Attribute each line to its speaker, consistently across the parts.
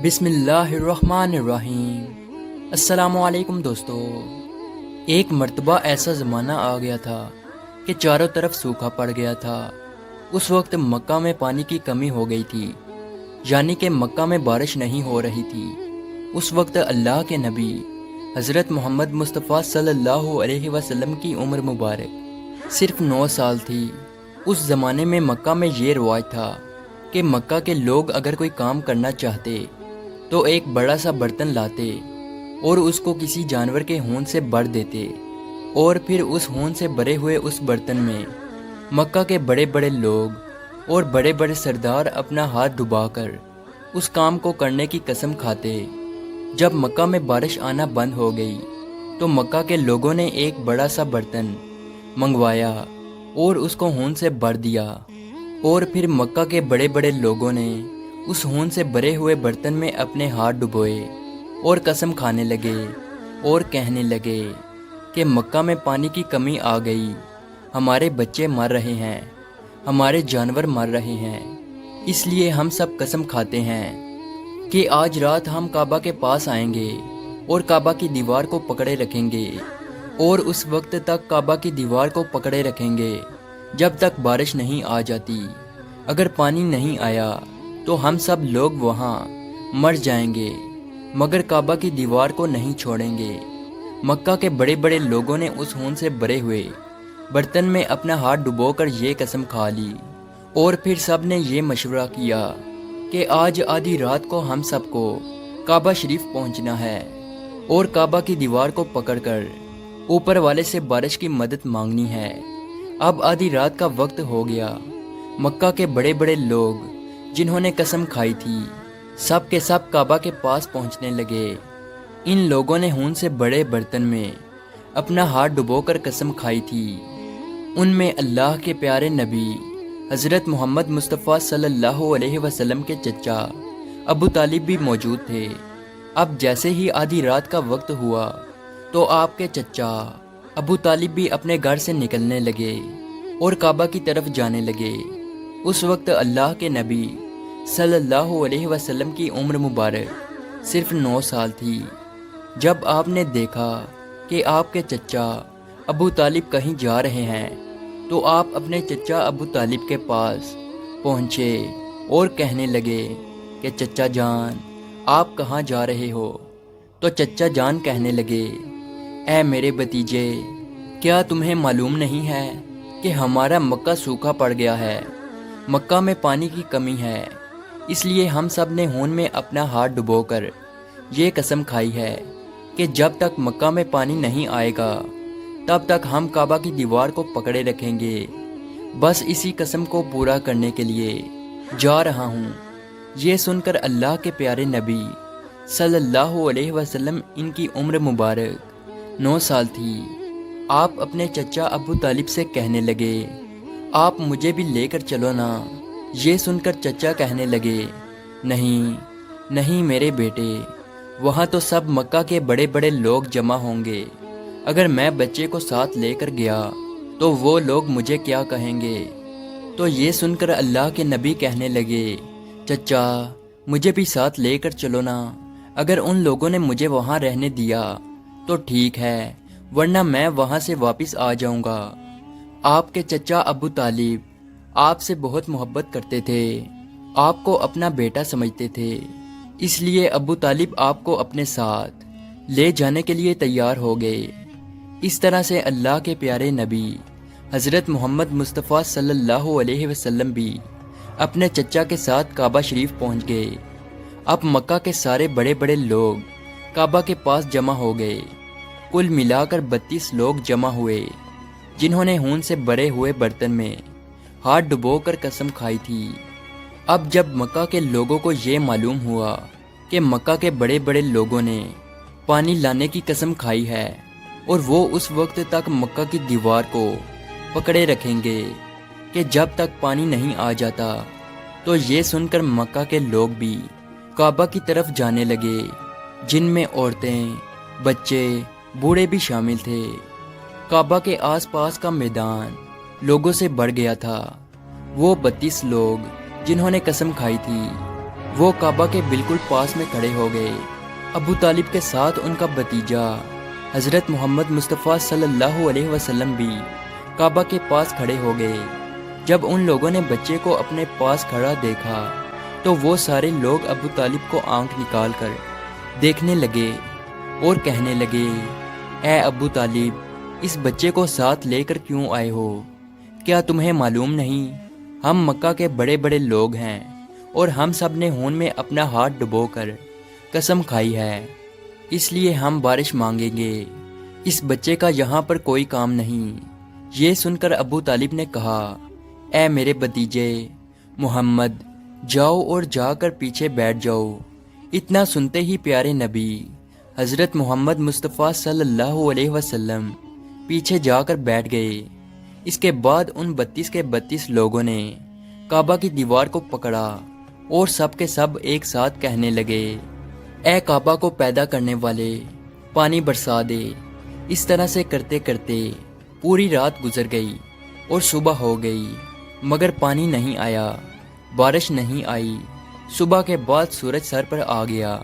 Speaker 1: بسم اللہ الرحمن الرحیم۔ السلام علیکم دوستو۔ ایک مرتبہ ایسا زمانہ آ گیا تھا کہ چاروں طرف سوکھا پڑ گیا تھا۔ اس وقت مکہ میں پانی کی کمی ہو گئی تھی، یعنی کہ مکہ میں بارش نہیں ہو رہی تھی۔ اس وقت اللہ کے نبی حضرت محمد مصطفیٰ صلی اللہ علیہ وسلم کی عمر مبارک صرف 9 سال تھی۔ اس زمانے میں مکہ میں یہ رواج تھا کہ مکہ کے لوگ اگر کوئی کام کرنا چاہتے تو ایک بڑا سا برتن لاتے اور اس کو کسی جانور کے خون سے بھر دیتے، اور پھر اس خون سے بھرے ہوئے اس برتن میں مکہ کے بڑے بڑے لوگ اور بڑے بڑے سردار اپنا ہاتھ ڈبا کر اس کام کو کرنے کی قسم کھاتے۔ جب مکہ میں بارش آنا بند ہو گئی تو مکہ کے لوگوں نے ایک بڑا سا برتن منگوایا اور اس کو خون سے بھر دیا، اور پھر مکہ کے بڑے بڑے لوگوں نے اس خون سے بھرے ہوئے برتن میں اپنے ہاتھ ڈبوئے اور قسم کھانے لگے اور کہنے لگے کہ مکہ میں پانی کی کمی آ گئی، ہمارے بچے مر رہے ہیں، ہمارے جانور مر رہے ہیں، اس لیے ہم سب قسم کھاتے ہیں کہ آج رات ہم کعبہ کے پاس آئیں گے اور کعبہ کی دیوار کو پکڑے رکھیں گے، اور اس وقت تک کعبہ کی دیوار کو پکڑے رکھیں گے جب تک بارش نہیں آ جاتی۔ اگر پانی نہیں آیا تو ہم سب لوگ وہاں مر جائیں گے، مگر کعبہ کی دیوار کو نہیں چھوڑیں گے۔ مکہ کے بڑے بڑے لوگوں نے اس خون سے بھرے ہوئے برتن میں اپنا ہاتھ ڈبو کر یہ قسم کھا لی، اور پھر سب نے یہ مشورہ کیا کہ آج آدھی رات کو ہم سب کو کعبہ شریف پہنچنا ہے اور کعبہ کی دیوار کو پکڑ کر اوپر والے سے بارش کی مدد مانگنی ہے۔ اب آدھی رات کا وقت ہو گیا۔ مکہ کے بڑے بڑے لوگ جنہوں نے قسم کھائی تھی سب کے سب کعبہ کے پاس پہنچنے لگے۔ ان لوگوں نے خون سے بڑے برتن میں اپنا ہاتھ ڈبو کر قسم کھائی تھی۔ ان میں اللہ کے پیارے نبی حضرت محمد مصطفیٰ صلی اللہ علیہ وسلم کے چچا ابو طالب بھی موجود تھے۔ اب جیسے ہی آدھی رات کا وقت ہوا تو آپ کے چچا ابو طالب بھی اپنے گھر سے نکلنے لگے اور کعبہ کی طرف جانے لگے۔ اس وقت اللہ کے نبی صلی اللہ علیہ وسلم کی عمر مبارک صرف 9 سال تھی۔ جب آپ نے دیکھا کہ آپ کے چچا ابو طالب کہیں جا رہے ہیں تو آپ اپنے چچا ابو طالب کے پاس پہنچے اور کہنے لگے کہ چچا جان آپ کہاں جا رہے ہو؟ تو چچا جان کہنے لگے، اے میرے بھتیجے، کیا تمہیں معلوم نہیں ہے کہ ہمارا مکہ سوکھا پڑ گیا ہے، مکہ میں پانی کی کمی ہے، اس لیے ہم سب نے خون میں اپنا ہاتھ ڈبو کر یہ قسم کھائی ہے کہ جب تک مکہ میں پانی نہیں آئے گا تب تک ہم کعبہ کی دیوار کو پکڑے رکھیں گے۔ بس اسی قسم کو پورا کرنے کے لیے جا رہا ہوں۔ یہ سن کر اللہ کے پیارے نبی صلی اللہ علیہ وسلم، ان کی عمر مبارک 9 سال تھی، آپ اپنے چچا ابو طالب سے کہنے لگے، آپ مجھے بھی لے کر چلو نا۔ یہ سن کر چچا کہنے لگے، نہیں نہیں میرے بیٹے، وہاں تو سب مکہ کے بڑے بڑے لوگ جمع ہوں گے، اگر میں بچے کو ساتھ لے کر گیا تو وہ لوگ مجھے کیا کہیں گے؟ تو یہ سن کر اللہ کے نبی کہنے لگے، چچا مجھے بھی ساتھ لے کر چلو نا، اگر ان لوگوں نے مجھے وہاں رہنے دیا تو ٹھیک ہے، ورنہ میں وہاں سے واپس آ جاؤں گا۔ آپ کے چچا ابو طالب آپ سے بہت محبت کرتے تھے، آپ کو اپنا بیٹا سمجھتے تھے، اس لیے ابو طالب آپ کو اپنے ساتھ لے جانے کے لیے تیار ہو گئے۔ اس طرح سے اللہ کے پیارے نبی حضرت محمد مصطفیٰ صلی اللہ علیہ وسلم بھی اپنے چچا کے ساتھ کعبہ شریف پہنچ گئے۔ اب مکہ کے سارے بڑے بڑے لوگ کعبہ کے پاس جمع ہو گئے۔ کل ملا کر 32 لوگ جمع ہوئے جنہوں نے خون سے بھرے ہوئے برتن میں ہاتھ ڈبو کر قسم کھائی تھی۔ اب جب مکہ کے لوگوں کو یہ معلوم ہوا کہ مکہ کے بڑے بڑے لوگوں نے پانی لانے کی قسم کھائی ہے اور وہ اس وقت تک مکہ کی دیوار کو پکڑے رکھیں گے کہ جب تک پانی نہیں آ جاتا، تو یہ سن کر مکہ کے لوگ بھی کعبہ کی طرف جانے لگے، جن میں عورتیں، بچے، بوڑھے بھی شامل تھے۔ کعبہ کے آس پاس کا میدان لوگوں سے بھر گیا تھا۔ وہ 32 لوگ جنہوں نے قسم کھائی تھی وہ کعبہ کے بالکل پاس میں کھڑے ہو گئے۔ ابو طالب کے ساتھ ان کا بھتیجا حضرت محمد مصطفیٰ صلی اللہ علیہ وسلم بھی کعبہ کے پاس کھڑے ہو گئے۔ جب ان لوگوں نے بچے کو اپنے پاس کھڑا دیکھا تو وہ سارے لوگ ابو طالب کو آنکھ نکال کر دیکھنے لگے اور کہنے لگے، اے ابو طالب، اس بچے کو ساتھ لے کر کیوں آئے ہو؟ کیا تمہیں معلوم نہیں ہم مکہ کے بڑے بڑے لوگ ہیں اور ہم سب نے خون میں اپنا ہاتھ ڈبو کر قسم کھائی ہے، اس لیے ہم بارش مانگیں گے، اس بچے کا یہاں پر کوئی کام نہیں۔ یہ سن کر ابو طالب نے کہا، اے میرے بھتیجے محمد، جاؤ اور جا کر پیچھے بیٹھ جاؤ۔ اتنا سنتے ہی پیارے نبی حضرت محمد مصطفیٰ صلی اللہ علیہ وسلم پیچھے جا کر بیٹھ گئے۔ اس کے بعد ان 32 کے 32 لوگوں نے کعبہ کی دیوار کو پکڑا اور سب کے سب ایک ساتھ کہنے لگے، اے کعبہ کو پیدا کرنے والے، پانی برسا دے۔ اس طرح سے کرتے کرتے پوری رات گزر گئی اور صبح ہو گئی، مگر پانی نہیں آیا، بارش نہیں آئی۔ صبح کے بعد سورج سر پر آ گیا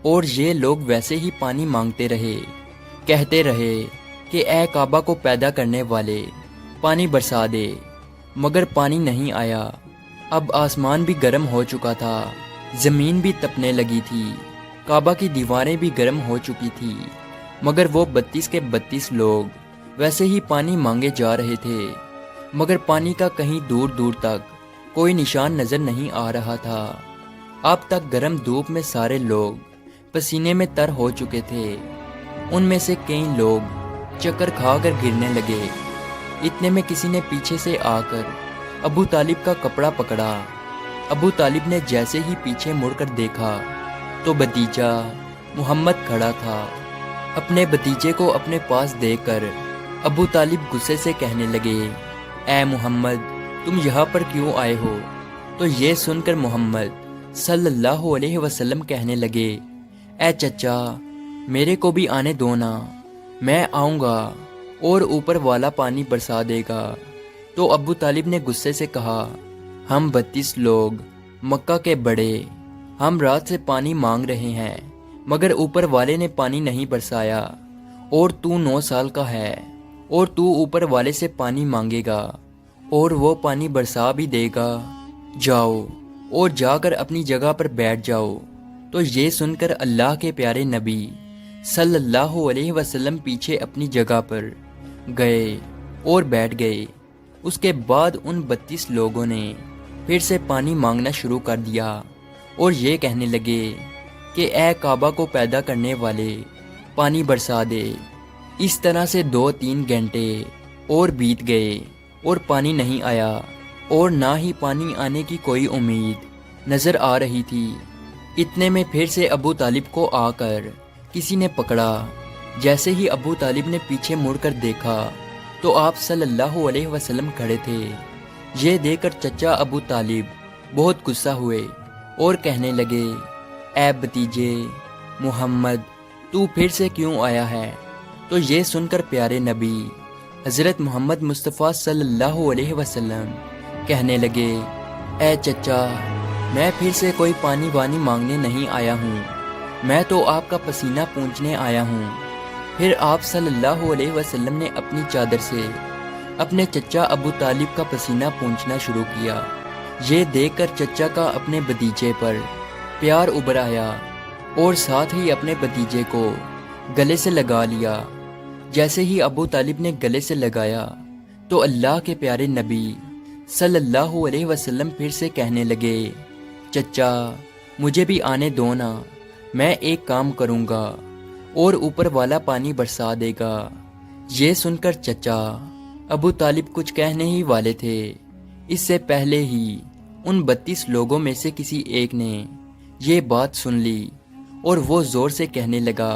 Speaker 1: اور یہ لوگ ویسے ہی پانی مانگتے رہے، کہتے رہے کہ اے کعبہ کو پیدا کرنے والے، پانی برسا دے، مگر پانی نہیں آیا۔ اب آسمان بھی گرم ہو چکا تھا، زمین بھی تپنے لگی تھی، کعبہ کی دیواریں بھی گرم ہو چکی تھی، مگر وہ 32 کے 32 لوگ ویسے ہی پانی مانگے جا رہے تھے، مگر پانی کا کہیں دور دور تک کوئی نشان نظر نہیں آ رہا تھا۔ اب تک گرم دھوپ میں سارے لوگ پسینے میں تر ہو چکے تھے، ان میں سے کئی لوگ چکر کھا کر گرنے لگے۔ اتنے میں کسی نے پیچھے سے آ کر ابو طالب کا کپڑا پکڑا۔ ابو طالب نے جیسے ہی پیچھے مڑ کر دیکھا تو بھتیجا محمد کھڑا تھا۔ اپنے بھتیجے کو اپنے پاس دیکھ کر ابو طالب غصے سے کہنے لگے، اے محمد، تم یہاں پر کیوں آئے ہو؟ تو یہ سن کر محمد صلی اللہ علیہ وسلم کہنے لگے، اے چچا، میرے کو بھی آنے دو نا، میں آؤں گا اور اوپر والا پانی برسا دے گا۔ تو ابو طالب نے غصے سے کہا، ہم 32 لوگ مکہ کے بڑے، ہم رات سے پانی مانگ رہے ہیں، مگر اوپر والے نے پانی نہیں برسایا، اور تو 9 سال کا ہے اور تو اوپر والے سے پانی مانگے گا اور وہ پانی برسا بھی دے گا، جاؤ اور جا کر اپنی جگہ پر بیٹھ جاؤ۔ تو یہ سن کر اللہ کے پیارے نبی صلی اللہ علیہ وسلم پیچھے اپنی جگہ پر گئے اور بیٹھ گئے۔ اس کے بعد ان 32 لوگوں نے پھر سے پانی مانگنا شروع کر دیا اور یہ کہنے لگے کہ اے کعبہ کو پیدا کرنے والے، پانی برسا دے۔ اس طرح سے 2-3 گھنٹے اور بیت گئے اور پانی نہیں آیا، اور نہ ہی پانی آنے کی کوئی امید نظر آ رہی تھی۔ اتنے میں پھر سے ابو طالب کو آ کر کسی نے پکڑا۔ جیسے ہی ابو طالب نے پیچھے مڑ کر دیکھا تو آپ صلی اللہ علیہ وسلم کھڑے تھے۔ یہ دیکھ کر چچا ابو طالب بہت غصہ ہوئے اور کہنے لگے، اے بھتیجے محمد، تو پھر سے کیوں آیا ہے؟ تو یہ سن کر پیارے نبی حضرت محمد مصطفیٰ صلی اللہ علیہ وسلم کہنے لگے، اے چچا، میں پھر سے کوئی پانی وانی مانگنے نہیں آیا ہوں، میں تو آپ کا پسینہ پونچھنے آیا ہوں۔ پھر آپ صلی اللہ علیہ وسلم نے اپنی چادر سے اپنے چچا ابو طالب کا پسینہ پونچھنا شروع کیا۔ یہ دیکھ کر چچا کا اپنے بھتیجے پر پیار ابھر آیا اور ساتھ ہی اپنے بھتیجے کو گلے سے لگا لیا۔ جیسے ہی ابو طالب نے گلے سے لگایا تو اللہ کے پیارے نبی صلی اللہ علیہ وسلم پھر سے کہنے لگے، چچا، مجھے بھی آنے دو نا، میں ایک کام کروں گا اور اوپر والا پانی برسا دے گا۔ یہ سن کر چچا ابو طالب کچھ کہنے ہی والے تھے، اس سے پہلے ہی ان 32 لوگوں میں سے کسی ایک نے یہ بات سن لی اور وہ زور سے کہنے لگا،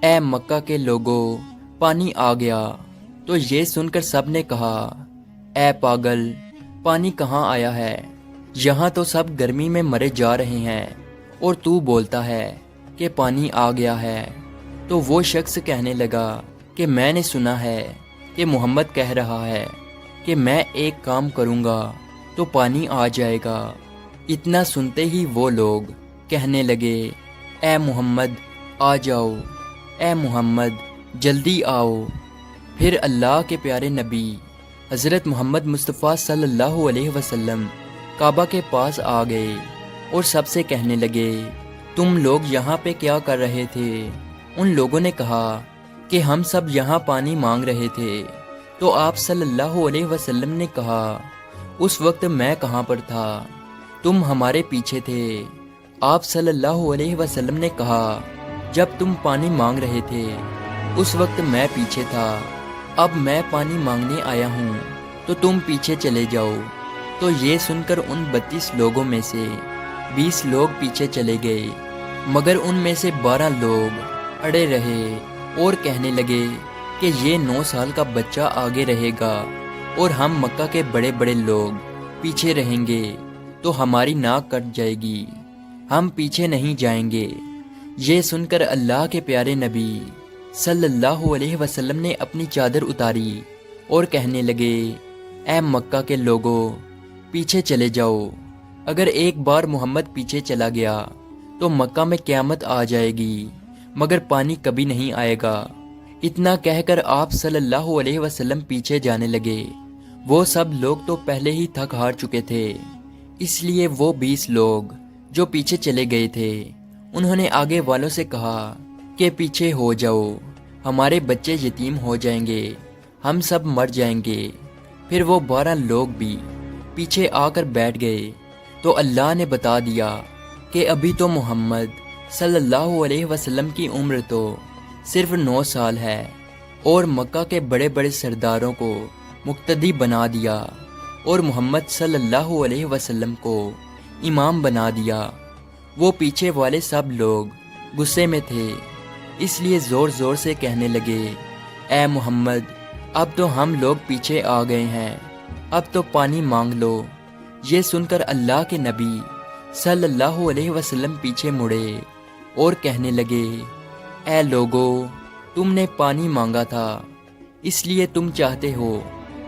Speaker 1: اے مکہ کے لوگوں، پانی آ گیا۔ تو یہ سن کر سب نے کہا، اے پاگل، پانی کہاں آیا ہے؟ یہاں تو سب گرمی میں مرے جا رہے ہیں اور تو بولتا ہے کہ پانی آ گیا ہے۔ تو وہ شخص کہنے لگا کہ میں نے سنا ہے کہ محمد کہہ رہا ہے کہ میں ایک کام کروں گا تو پانی آ جائے گا۔ اتنا سنتے ہی وہ لوگ کہنے لگے، اے محمد آ جاؤ، اے محمد جلدی آؤ۔ پھر اللہ کے پیارے نبی حضرت محمد مصطفیٰ صلی اللہ علیہ وسلم کعبہ کے پاس آ گئے اور سب سے کہنے لگے، تم لوگ یہاں پہ کیا کر رہے تھے؟ ان لوگوں نے کہا کہ ہم سب یہاں پانی مانگ رہے تھے۔ تو آپ صلی اللہ علیہ وسلم نے کہا، اس وقت میں کہاں پر تھا؟ تم ہمارے پیچھے تھے۔ آپ صلی اللہ علیہ وسلم نے کہا، جب تم پانی مانگ رہے تھے اس وقت میں پیچھے تھا، اب میں پانی مانگنے آیا ہوں تو تم پیچھے چلے جاؤ۔ تو یہ سن کر ان 32 لوگوں میں سے 20 لوگ پیچھے چلے گئے، مگر ان میں سے 12 لوگ اڑے رہے اور کہنے لگے کہ یہ 9 سال کا بچہ آگے رہے گا اور ہم مکہ کے بڑے بڑے لوگ پیچھے رہیں گے تو ہماری ناک کٹ جائے گی، ہم پیچھے نہیں جائیں گے۔ یہ سن کر اللہ کے پیارے نبی صلی اللہ علیہ وسلم نے اپنی چادر اتاری اور کہنے لگے، اے مکہ کے لوگوں پیچھے چلے جاؤ، اگر ایک بار محمد پیچھے چلا گیا تو مکہ میں قیامت آ جائے گی، مگر پانی کبھی نہیں آئے گا۔ اتنا کہہ کر آپ صلی اللہ علیہ وسلم پیچھے جانے لگے۔ وہ سب لوگ تو پہلے ہی تھک ہار چکے تھے، اس لیے وہ 20 لوگ جو پیچھے چلے گئے تھے انہوں نے آگے والوں سے کہا کہ پیچھے ہو جاؤ، ہمارے بچے یتیم ہو جائیں گے، ہم سب مر جائیں گے۔ پھر وہ 12 لوگ بھی پیچھے آ کر بیٹھ گئے تو اللہ نے بتا دیا کہ ابھی تو محمد صلی اللہ علیہ وسلم کی عمر تو صرف 9 سال ہے، اور مکہ کے بڑے بڑے سرداروں کو مقتدی بنا دیا اور محمد صلی اللہ علیہ وسلم کو امام بنا دیا۔ وہ پیچھے والے سب لوگ غصے میں تھے، اس لیے زور زور سے کہنے لگے، اے محمد اب تو ہم لوگ پیچھے آ گئے ہیں، اب تو پانی مانگ لو۔ یہ سن کر اللہ کے نبی صلی اللہ علیہ وسلم پیچھے مڑے اور کہنے لگے، اے لوگو تم نے پانی مانگا تھا، اس لیے تم چاہتے ہو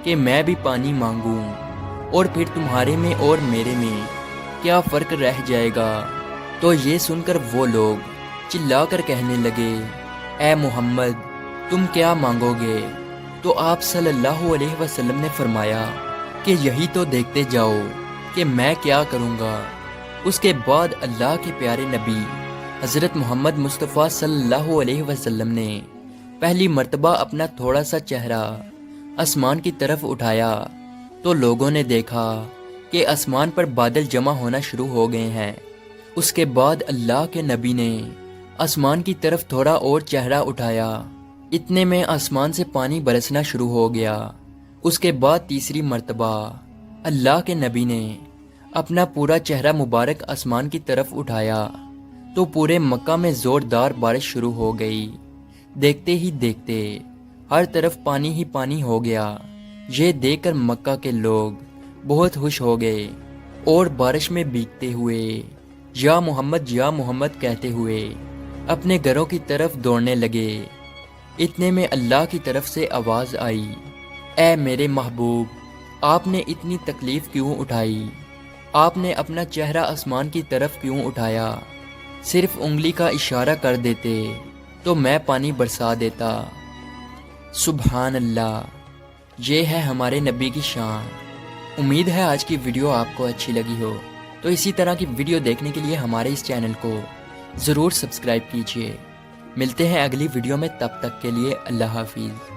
Speaker 1: کہ میں بھی پانی مانگوں، اور پھر تمہارے میں اور میرے میں کیا فرق رہ جائے گا؟ تو یہ سن کر وہ لوگ چلا کر کہنے لگے، اے محمد تم کیا مانگو گے؟ تو آپ صلی اللہ علیہ وسلم نے فرمایا کہ یہی تو دیکھتے جاؤ کہ میں کیا کروں گا۔ اس کے بعد اللہ کے پیارے نبی حضرت محمد مصطفیٰ صلی اللہ علیہ وسلم نے پہلی مرتبہ اپنا تھوڑا سا چہرہ آسمان کی طرف اٹھایا تو لوگوں نے دیکھا کہ آسمان پر بادل جمع ہونا شروع ہو گئے ہیں۔ اس کے بعد اللہ کے نبی نے آسمان کی طرف تھوڑا اور چہرہ اٹھایا، اتنے میں آسمان سے پانی برسنا شروع ہو گیا۔ اس کے بعد تیسری مرتبہ اللہ کے نبی نے اپنا پورا چہرہ مبارک آسمان کی طرف اٹھایا تو پورے مکہ میں زوردار بارش شروع ہو گئی۔ دیکھتے ہی دیکھتے ہر طرف پانی ہی پانی ہو گیا۔ یہ دیکھ کر مکہ کے لوگ بہت خوش ہو گئے اور بارش میں بھیگتے ہوئے یا محمد کہتے ہوئے اپنے گھروں کی طرف دوڑنے لگے۔ اتنے میں اللہ کی طرف سے آواز آئی، اے میرے محبوب آپ نے اتنی تکلیف کیوں اٹھائی؟ آپ نے اپنا چہرہ آسمان کی طرف کیوں اٹھایا؟ صرف انگلی کا اشارہ کر دیتے تو میں پانی برسا دیتا۔ سبحان اللہ، یہ ہے ہمارے نبی کی شان۔ امید ہے آج کی ویڈیو آپ کو اچھی لگی ہو، تو اسی طرح کی ویڈیو دیکھنے کے لیے ہمارے اس چینل کو ضرور سبسکرائب کیجیے۔ ملتے ہیں اگلی ویڈیو میں، تب تک کے لیے اللہ حافظ۔